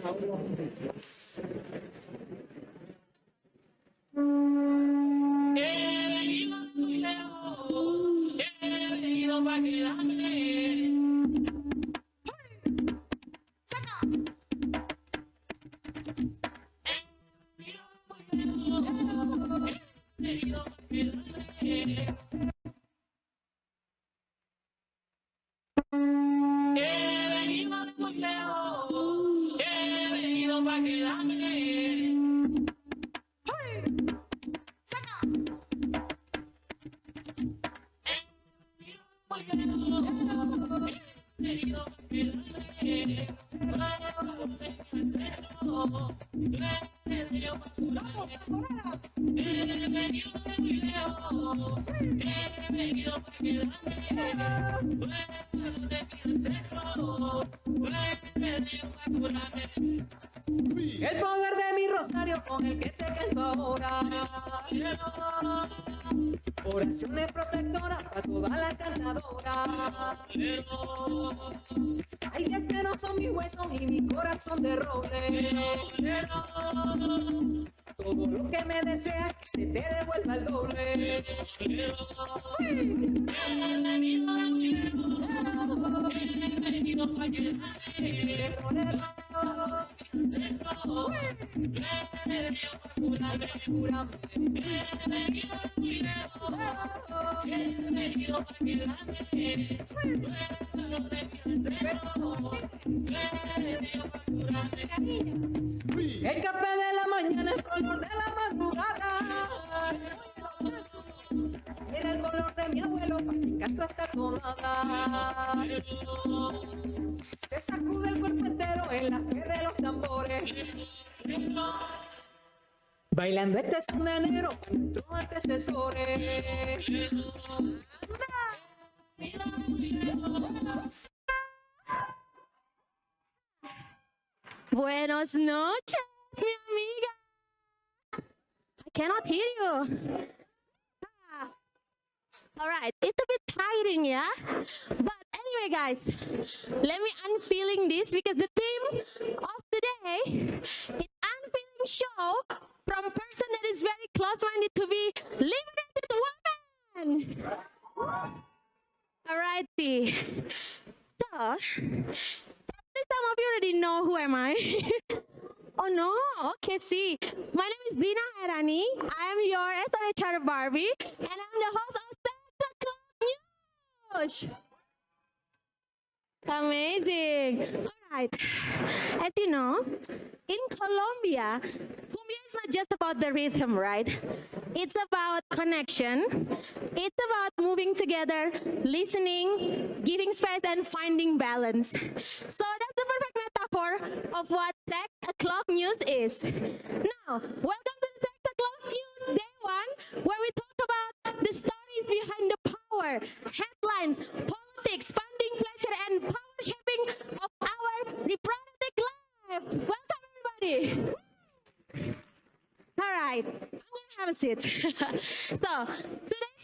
How long is this? El poder de mi rosario con el que te canto ahora. Oraciones protectoras para toda la cantadora. Hay días que no son mis huesos y mi corazón de roble. Todo lo que me deseas que se te devuelva el doble. Bienvenido para el café de la mañana, el color de la madrugada. Era el color de mi abuelo, practicando esta tonada. Se sacude el cuerpo entero en la fe de los tambores. Bailando este son de enero con nuestros antecesores. Buenas noches, mi amiga. I cannot hear you. All right, it's a bit tiring, yeah? But anyway, guys, let me unfeeling this because the theme of today is unfeeling show from a person that is very close-minded to be liberated woman. All righty. So, probably some of you already know who am I. Oh no, okay, see. My name is Dina Chaerani. I am your SRHR Barbie, and I'm the host of News. Amazing. All right. As you know, in Colombia, cumbia is not just about the rhythm, right? It's about connection. It's about moving together, listening, giving space, and finding balance. So that's the perfect metaphor of what 6 o'clock news is. Now, welcome to the 6 o'clock news day 1, where we talk about the stories behind the power, headlines, politics, funding, pleasure, and power shaping of our reproductive life. Welcome, everybody. All right, I'm gonna have a seat. So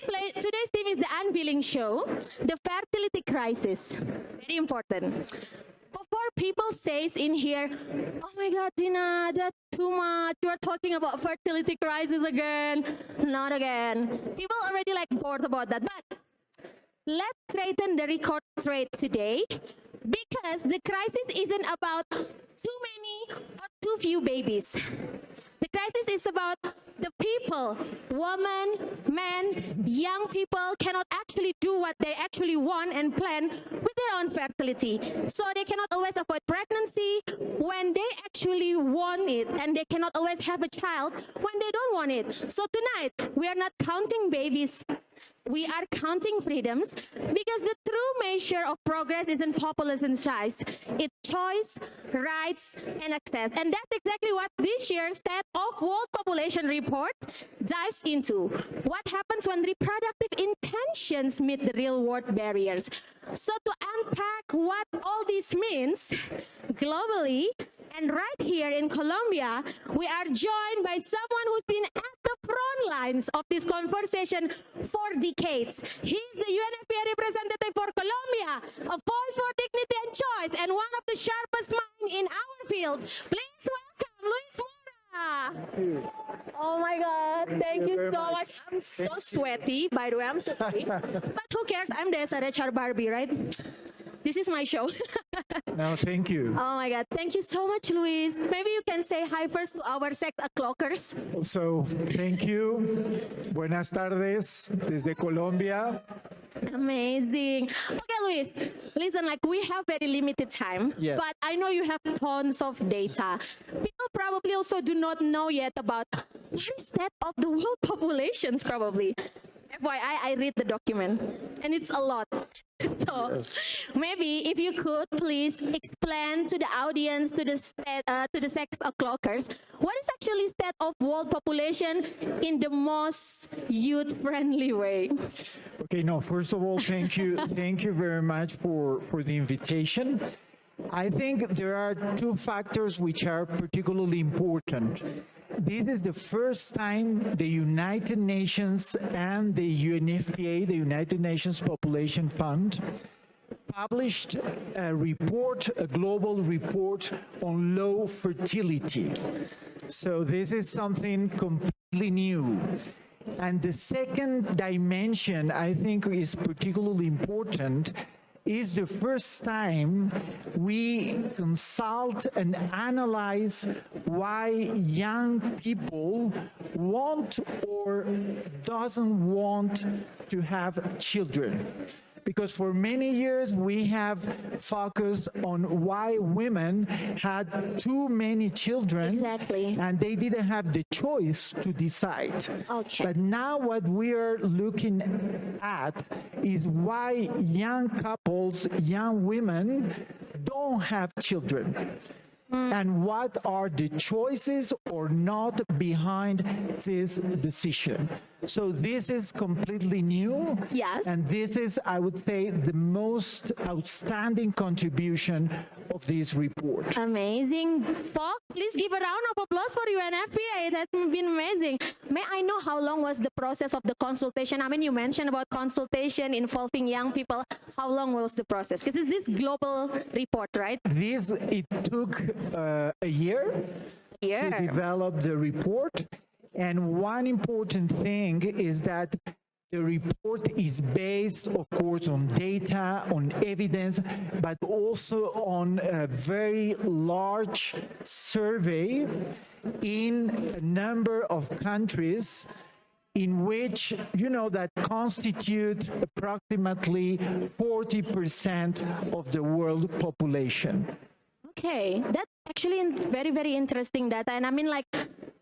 today's theme is the unveiling show, the fertility crisis. Very important. Before people says in here, oh my God, Dina, that's too much. You're talking about fertility crisis again. Not again. People already like bored about that. But let's straighten the record straight today, because the crisis isn't about too many or too few babies. The crisis is about the people, women, men, young people cannot actually do what they actually want and plan with their own fertility. So they cannot always avoid pregnancy when they actually want it, and they cannot always have a child when they don't want it. So tonight, we are not counting babies. We are counting freedoms, because the true measure of progress isn't population size. It's choice, rights, and access. And that's exactly what this year's State of World Population Report dives into. What happens when reproductive intentions meet the real-world barriers? So to unpack what all this means globally, and right here in Colombia, we are joined by someone who's been at the front lines of this conversation for decades. He's the UNFPA representative for Colombia, a voice for dignity and choice, and one of the sharpest minds in our field. Please welcome Luis Mora. Oh my God, thank you so much. I'm so sweaty, by the way, I'm so sweaty. But who cares? I'm the SRHR Barbie, right? This is my show. No, thank you. Oh my God, thank you so much, Luis. Maybe you can say hi first to our sex clockers. So, thank you. Buenas tardes desde Colombia. Amazing. Okay, Luis, listen, like we have very limited time, Yes. but I know you have tons of data. People probably also do not know yet about what is that of the world populations probably. FYI, I read the document and it's a lot. So Yes. maybe if you could please explain to the audience, to the sex clockers, what is actually state of world population in the most youth-friendly way? Okay, no, first of all, thank you. Thank you very much for the invitation. I think there are two factors which are particularly important. This is the first time the United Nations and the UNFPA, the United Nations Population Fund, published a report, a global report on low fertility. So this is something completely new. And the second dimension I think is particularly important is the first time we consult and analyze why young people want or doesn't want to have children. Because for many years we have focused on why women had too many children. Exactly. And they didn't have the choice to decide. Okay. But now what we are looking at is why young couples, young women don't have children. And what are the choices or not behind this decision? So this is completely new. Yes. And this is, I would say, the most outstanding contribution of this report. Amazing. Paul, please give a round of applause for UNFPA. That's been amazing. May I know how long was the process of the consultation? I mean, you mentioned about consultation involving young people. How long was the process? Because it's this global report, right? It took a year to Yeah. develop the report. And one important thing is that the report is based, of course, on data, on evidence, but also on a very large survey in a number of countries in which, that constitute approximately 40% of the world population. Okay, that's actually very, very interesting data. And I mean, like,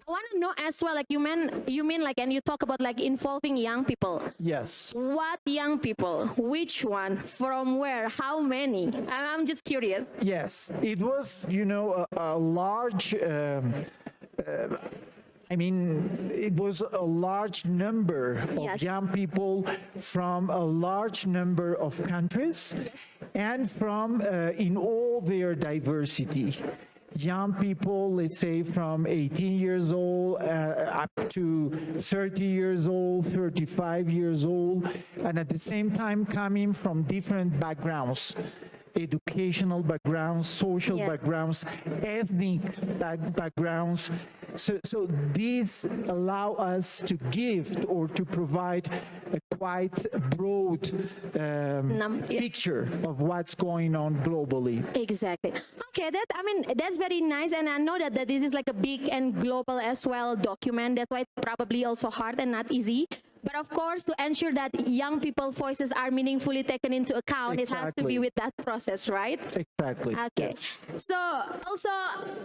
I want to know as well, like you mean like, and you talk about like involving young people. Yes. What young people? Which one? From where? How many? I'm just curious. Yes, it was, a large, it was a large number of Yes. young people from a large number of countries and from in all their diversity. Young people, let's say from 18 years old up to 30 years old, 35 years old, and at the same time coming from different backgrounds. Educational backgrounds, social Yeah. backgrounds, ethnic backgrounds. So these allow us to give or to provide a quite broad picture of what's going on globally. Exactly. Okay, that's very nice, and I know that this is like a big and global as well document. That's why it's probably also hard and not easy. But of course, to ensure that young people's voices are meaningfully taken into account, it has to be Exactly. with that process, right? Exactly. Okay. Yes. So also,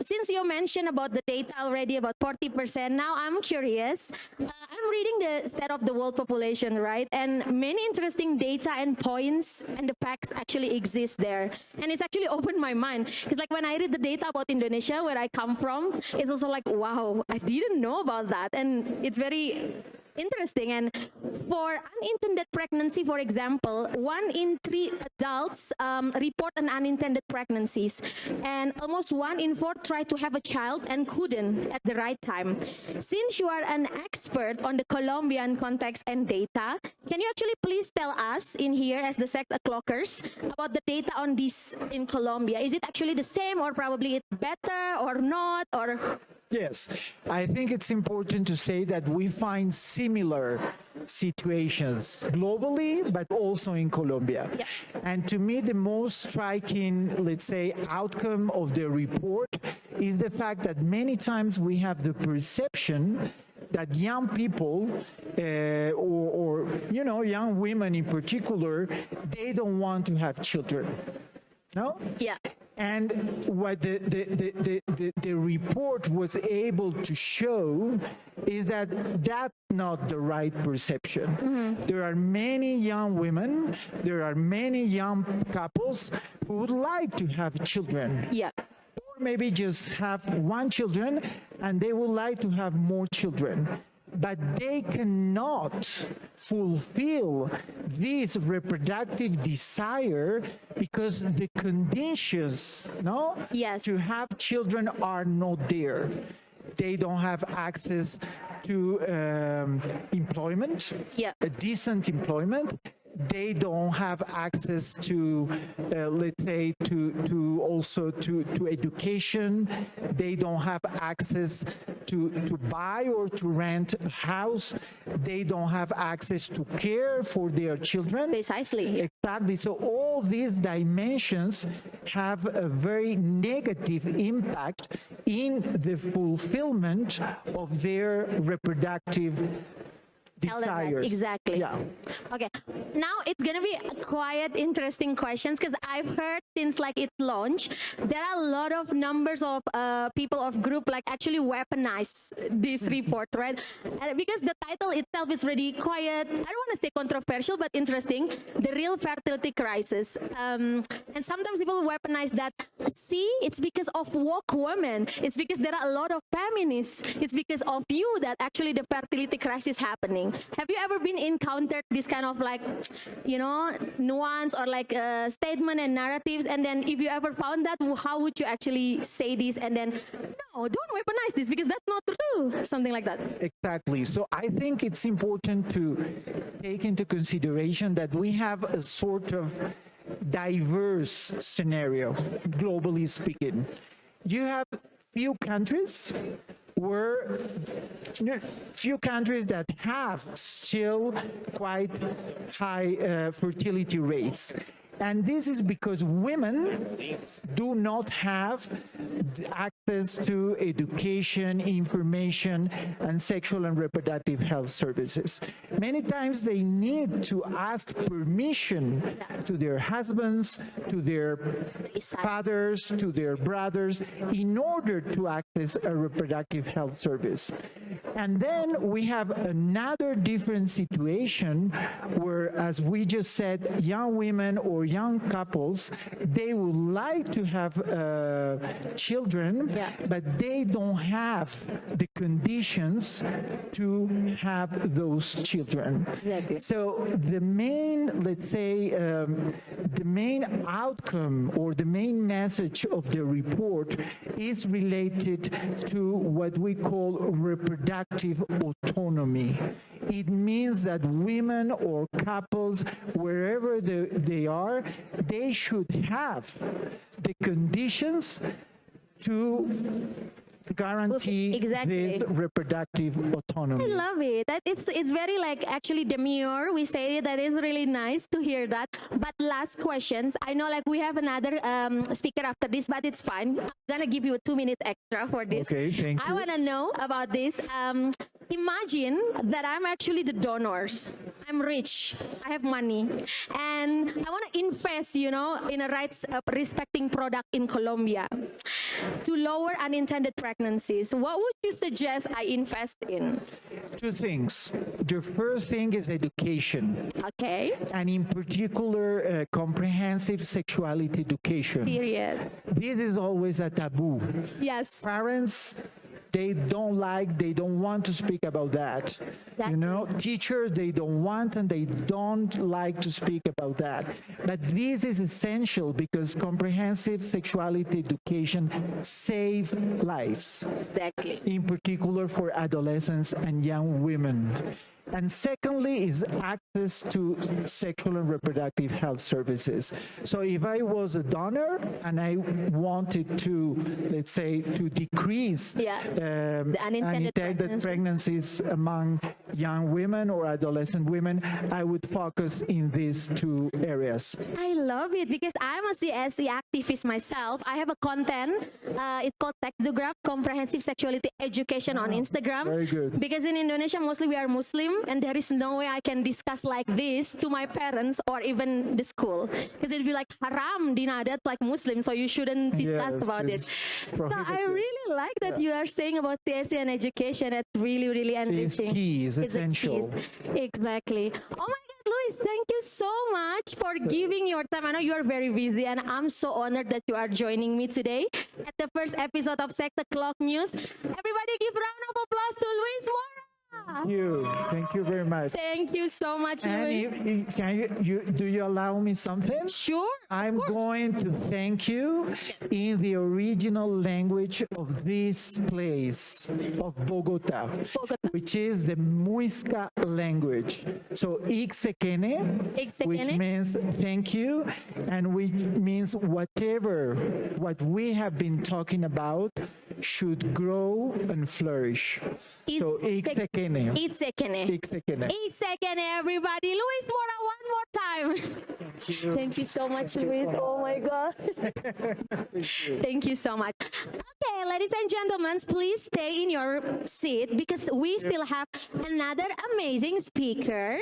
since you mentioned about the data already, about 40%, now I'm curious. I'm reading the state of the world population, right? And many interesting data and points and the facts actually exist there. And it's actually opened my mind. Because like when I read the data about Indonesia, where I come from, it's also like, wow, I didn't know about that. And it's very interesting. And for unintended pregnancy, for example, 1 in 3 adults report an unintended pregnancies, and almost 1 in 4 try to have a child and couldn't at the right time. Since you are an expert on the Colombian context and data, can you actually please tell us in here as the sex clockers about the data on this in Colombia? Is it actually the same, or probably it's better or not, or? Yes, I think it's important to say that we find similar situations globally, but also in Colombia. Yeah. And to me, the most striking, let's say, outcome of the report is the fact that many times we have the perception that young people, or you know, young women in particular, they don't want to have children. No? Yeah. And what the report was able to show is that that's not the right perception. Mm-hmm. There are many young women, there are many young couples who would like to have children. Yeah. Or maybe just have 1 children and they would like to have more children. But they cannot fulfill this reproductive desire because the conditions, no, Yes. to have children are not there. They don't have access to employment, Yeah. a decent employment. They don't have access to, let's say, to also to education. They don't have access to buy or to rent a house. They don't have access to care for their children. Precisely. Exactly. So all these dimensions have a very negative impact in the fulfillment of their reproductive desires. Exactly. Yeah. Okay. Now it's gonna be quite interesting questions, because I've heard since like its launch, there are a lot of numbers of people of group like actually weaponize this report, right? Because the title itself is really quiet. I don't want to say controversial, but interesting. The real fertility crisis. And sometimes people weaponize that. See, it's because of woke women. It's because there are a lot of feminists. It's because of you that actually the fertility crisis is happening. Have you ever been encountered this kind of like, you know, nuance or like statement and narratives? And then if you ever found that, how would you actually say this? And then, no, don't weaponize this because that's not true. Something like that. Exactly. So I think it's important to take into consideration that we have a sort of diverse scenario, globally speaking. You have few countries that have still quite high fertility rates. And this is because women do not have access to education, information, and sexual and reproductive health services. Many times they need to ask permission to their husbands, to their fathers, to their brothers, in order to access a reproductive health service. And then we have another different situation where, as we just said, young women or young couples, they would like to have children, but they don't have the conditions to have those children. Exactly. So the main, let's say, the main outcome or the main message of the report is related to what we call reproductive autonomy. It means that women or couples, wherever they are, they should have the conditions to guarantee this reproductive autonomy. I love it. It's very like actually demure. We say it. That is really nice to hear that. But last questions. I know like we have another speaker after this, but it's fine. I'm gonna give you a 2 minutes extra for this. Okay, thank you. I wanna know about this. Imagine that I'm actually the donors. I'm rich. I have money, and I want to invest, you know, in a rights respecting product in Colombia to lower unintended pregnancies. What would you suggest I invest in? 2 things. The first thing is education. Okay. And in particular, comprehensive sexuality education. Period. This is always a taboo. Yes. Parents they don't want to speak about that. You know, teachers, they don't want and they don't like to speak about that. But this is essential because comprehensive sexuality education saves lives, Exactly. in particular for adolescents and young women. And secondly is access to sexual and reproductive health services. So if I was a donor and I wanted to, let's say, to decrease The unintended pregnancies among young women or adolescent women, I would focus in these two areas. I love it because I'm a CSE activist myself. I have a content, it's called Tekdograf, Comprehensive Sexuality Education on Instagram. Very good. Because in Indonesia, mostly we are Muslim, and there is no way I can discuss like this to my parents or even the school. Because it'd be like, haram, Dina, that's like Muslim, so you shouldn't discuss Yes, about it. it's So I prohibited. really like that you are saying about CSE and education. That's really, really It's enriching. key, it's It's a essential. keys. Exactly. Oh my God, Luis, thank you so much for giving your time. I know you are very busy, and I'm so honored that you are joining me today at the first episode of Sex O'Clock News. Everybody give round of applause to Luis Mora. Thank you very much. Thank you so much, And Luis. do you allow me something? Sure. I'm going to thank you in the original language of this place, of Bogotá, Bogotá. which is the Muisca language. So, Ixekene, which Ixekene. means thank you, and which means what we have been talking about should grow and flourish. So, Ixekene. Itzekene. Ixekene. Itzekene, everybody. Luis Mora, one more time. Thank you so much, Luis. Oh my God. Thank you so much. Okay, ladies and gentlemen, please stay in your seat because we still have another amazing speaker.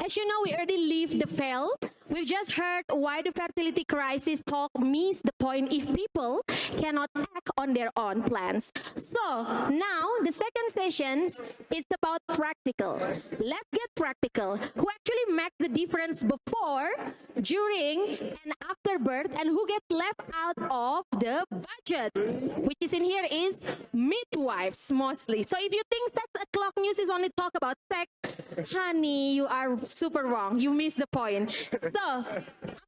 As you know, we already leave the field. We've just heard why the fertility crisis talk missed the point if people cannot act on their own plans. So now the second session, it's about practical. Let's get practical. Who actually makes the difference before, during, and after birth, and who gets left out of the budget? Which is in here is midwives mostly. So if you think Sex O'Clock News is only talk about sex, honey, you are super wrong. You missed the point. So I'm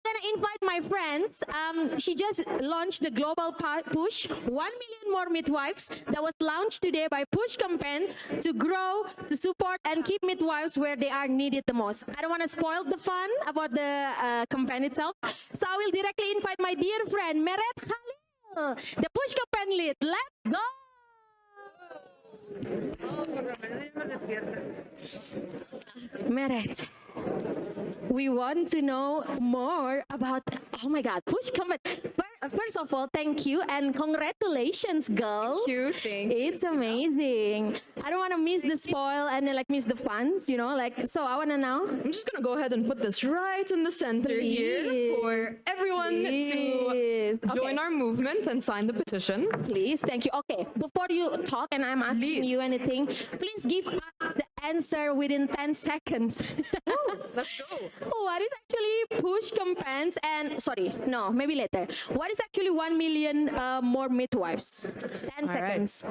gonna invite my friends. She just launched the global push, 1 million more midwives, that was launched today by Push campaign to grow, to support, and keep midwives where they are needed the most. I don't want to spoil the fun about the campaign itself, so I will directly invite my dear friend Meret Khalil, the Push campaign lead. Let's go. Meret, we want to know more about, oh my God, Push campaign. First of all, thank you and congratulations, girl. Thank you. Thank you. It's amazing. I don't want to miss the spoil and like miss the funds, you know, like, so I want to know. I'm just gonna go ahead and put this right in the center here for everyone Please. to join our movement and sign the petition. Please, thank you. Okay, before you talk and I'm asking Please. you anything, please give us the answer within 10 seconds. Let's go. What is actually Push campaigns and, sorry, no, maybe later. What is actually 1 million more midwives? 10 right. seconds.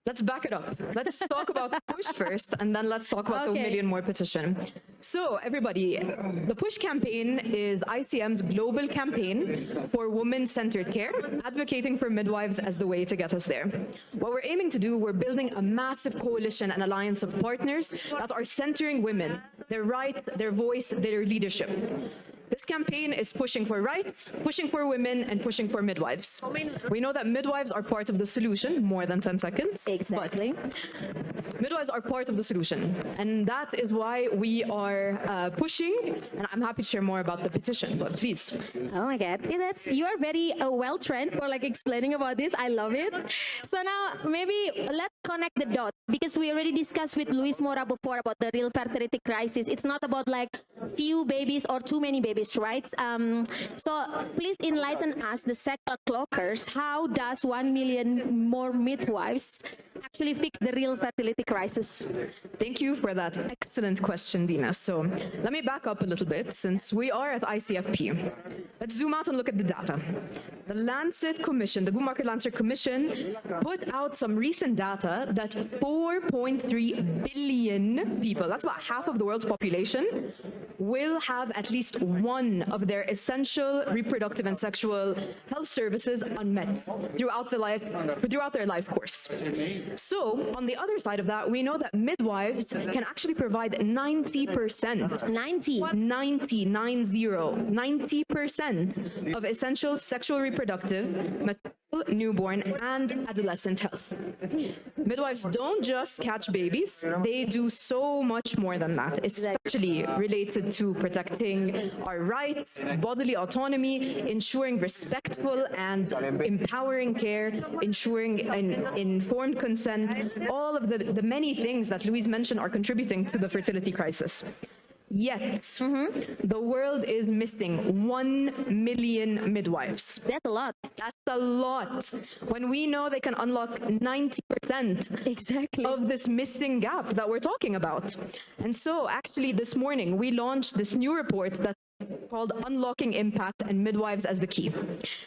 Let's back it up. Let's talk about Push first, and then let's talk about the Okay. million more petition. So, everybody, the Push campaign is ICM's global campaign for women-centered care, advocating for midwives as the way to get us there. What we're aiming to do, we're building a massive coalition and alliance of partners that are centering women, their rights, their voice, their leadership. This campaign is pushing for rights, pushing for women, and pushing for midwives. We know that midwives are part of the solution, more than 10 seconds. Exactly. But midwives are part of the solution, and that is why we are pushing, and I'm happy to share more about the petition, but please. Oh my God, yeah, you are very well trained for like explaining about this. I love it. So now maybe let's connect the dots because we already discussed with Luis Mora before about the real fertility crisis. It's not about like few babies or too many babies. babies, right? So please enlighten us, the sector clockers, how does 1 million more midwives actually fix the real fertility crisis? Thank you for that excellent question, Dina. So let me back up a little bit since we are at ICFP. Let's zoom out and look at the data. The Lancet Commission, the Good Market Lancet Commission, put out some recent data that 4.3 billion people, that's about half of the world's population, will have at least one of their essential reproductive and sexual health services unmet throughout their life course. So on the other side of that, we know that midwives can actually provide 90%, 90% of essential sexual reproductive, maternal, newborn, and adolescent health. Midwives don't just catch babies, they do so much more than that, especially related to protecting our rights, bodily autonomy, ensuring respectful and empowering care, ensuring an informed consent, all of the many things that Louise mentioned are contributing to the fertility crisis. Yet, the world is missing 1 million midwives. That's a lot. That's a lot. When we know they can unlock 90% Exactly. of this missing gap that we're talking about. And so actually this morning, we launched this new report that's called Unlocking Impact and Midwives as the Key.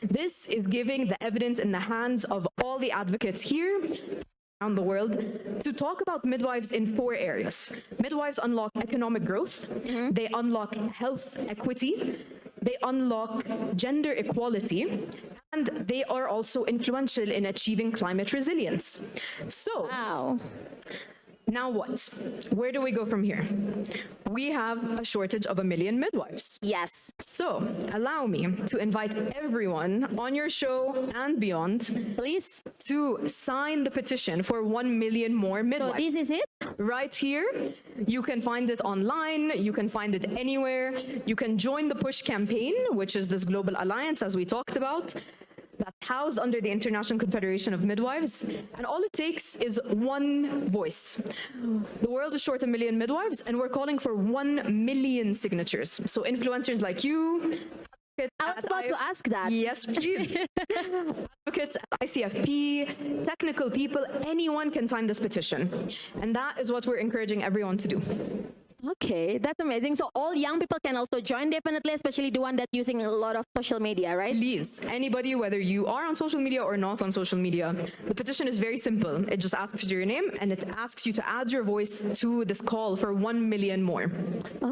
This is giving the evidence in the hands of all the advocates here around the world to talk about midwives in 4 areas. Midwives unlock economic growth, they unlock health equity, they unlock gender equality, and they are also influential in achieving climate resilience. So, Wow. now what? Where do we go from here? We have a shortage of 1 million midwives. Yes. So, allow me to invite everyone on your show and beyond Please. to sign the petition for 1 million more So midwives. this is it? Right here, you can find it online, you can find it anywhere. You can join the PUSH campaign, which is this global alliance, as we talked about, that's housed under the International Confederation of Midwives, and all it takes is one voice. The world is short 1 million midwives, and we're calling for 1 million signatures. So influencers like you, I was about to ask that. yes, please. Advocates at ICFP, technical people, anyone can sign this petition. And that is what we're encouraging everyone to do. Okay, that's amazing. So all young people can also join, definitely, especially the one that's using a lot of social media, right? Please, anybody, whether you are on social media or not on social media, the petition is very simple. It just asks for your name and it asks you to add your voice to this call for 1 million more.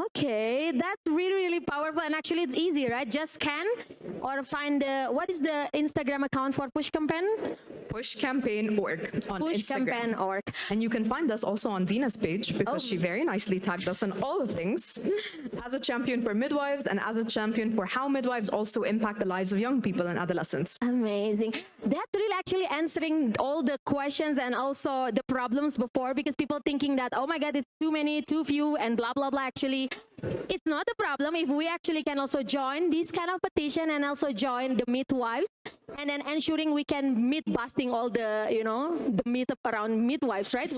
Okay, that's really, really powerful. And actually, it's easy, right? Just scan or find, what is the Instagram account for Push Campaign? Pushcampaign.org on Push Instagram. Campaign org. And you can find us also on Dina's page because she very nicely tagged us on all the things as a champion for midwives and as a champion for how midwives also impact the lives of young people and adolescents. Amazing. That's really actually answering all the questions and also the problems before, because people thinking that, oh my God, it's too many, too few, and blah, blah, blah. Actually, it's not a problem if we actually can also join this kind of petition and also join the midwives, and then ensuring we can myth busting all the, you know, the myth around midwives, right?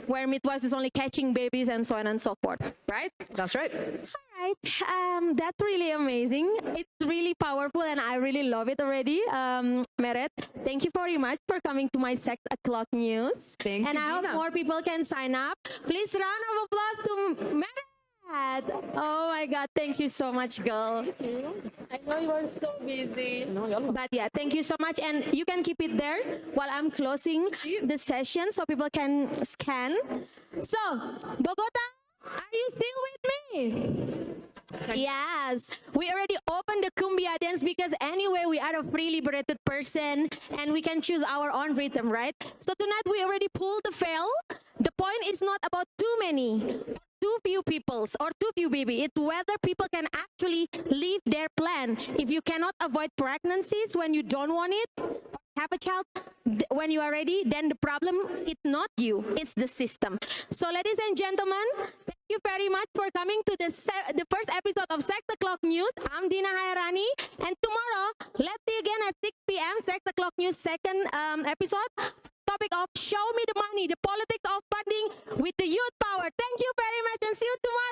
Where midwives is only catching babies and so on and so forth, right? That's right. All right, that's really amazing. It's really powerful and I really love it already. Meret, thank you very much for coming to my 6 o'clock news. Thank and you, I hope Dina. more people can sign up. Please round of applause to Meret. Oh my God, thank you so much, girl. Thank you. I know you are so busy. But yeah, thank you so much. And you can keep it there while I'm closing the session so people can scan. So, Bogotá, are you still with me? Yes, we already opened the cumbia dance because anyway, we are a free liberated person and we can choose our own rhythm, right? So tonight we already pulled the veil. The point is not about too many, too few peoples or too few baby. It's whether people can actually live their plan. If you cannot avoid pregnancies when you don't want it, have a child when you are ready, then the problem is not you, it's the system. So ladies and gentlemen, thank you very much for coming to the first episode of 6 o'clock news. I'm Dina Chaerani, and tomorrow let's see again at 6 p.m. 6 o'clock news second episode. Topic of show me the money, the politics of funding with the youth power. Thank you very much and see you tomorrow.